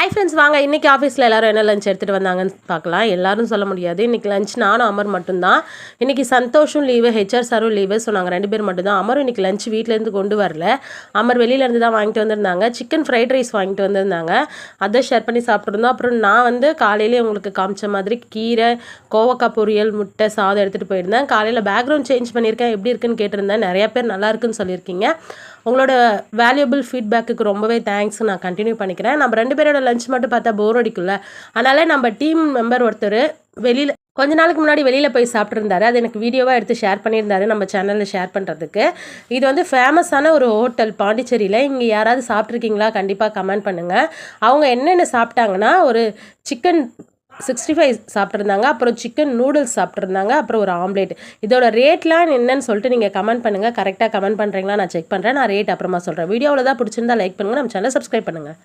Hi friends, வாங்க இன்றைக்கி ஆஃபீஸில் எல்லோரும் என்ன லஞ்ச் எடுத்துகிட்டு வந்தாங்கன்னு பார்க்கலாம். எல்லோரும் சொல்ல முடியாது. இன்றைக்கி லஞ்ச் நானும் அமர் மட்டும்தான். இன்றைக்கி சந்தோஷும் லீவு, ஹெச்ஆர் சாரும் லீவு. ஸோ நாங்கள் 2 பேர் மட்டும்தான். அமரும் இன்றைக்கி லஞ்ச் வீட்டிலேருந்து கொண்டு வரல. அமர் வெளியிலேருந்து தான் வாங்கிட்டு வந்திருந்தாங்க. சிக்கன் ஃப்ரைட் ரைஸ் வாங்கிட்டு வந்திருந்தாங்க. அதை ஷேர் பண்ணி சாப்பிட்ருந்தோம். அப்புறம் நான் வந்து காலையிலேயே உங்களுக்கு காமிச்ச மாதிரி கீரை, கோவக்காய் பொரியல், முட்டை, சாதம் எடுத்துகிட்டு போயிருந்தேன். காலையில் பேக்ரவுண்ட் சேஞ்ச் பண்ணியிருக்கேன், எப்படி இருக்குன்னு கேட்டிருந்தேன். நிறையா பேர் நல்லா இருக்குன்னு சொல்லியிருக்கீங்க. உங்களோட வேல்யூபிள் ஃபீட்பேக்கு ரொம்பவே தேங்க்ஸ். நான் கண்டினியூ பண்ணிக்கிறேன். நம்ம 2 பேரோட லஞ்ச் மட்டும் பார்த்தா போர் அடிக்கும்ல. அதனால நம்ம டீம் மெம்பர் ஒருத்தர் வெளியில் கொஞ்ச நாளுக்கு முன்னாடி வெளியில் போய் சாப்பிட்ருந்தாரு. அது எனக்கு வீடியோவாக எடுத்து ஷேர் பண்ணியிருந்தாரு நம்ம சேனலில் ஷேர் பண்ணுறதுக்கு. இது வந்து ஃபேமஸான ஒரு ஹோட்டல் பாண்டிச்சேரியில். இங்கே யாராவது சாப்பிட்ருக்கீங்களா? கண்டிப்பாக கமெண்ட் பண்ணுங்கள். அவங்க என்னென்ன சாப்பிட்டாங்கன்னா, ஒரு சிக்கன் 65 சாப்பிட்ருந்தாங்க, அப்புறம் சிக்கன் நூடுல்ஸ் சாப்பிட்ருந்தாங்க, அப்புறம் ஒரு ஆம்லேட். இதோட ரேட்லாம் என்னன்னு சொல்லிட்டு நீங்கள் கமெண்ட் பண்ணுங்கள். கரெக்டாக கமெண்ட் பண்ணுறீங்களா? நான் செக் பண்ணுறேன். நான் ரேட் அப்புறமா சொல்கிறேன். வீடியோவில் தான் பிடிச்சிருந்தா லைக் பண்ணுங்கள். நம்ம சேனலை சப்ஸ்கிரைப் பண்ணுங்கள்.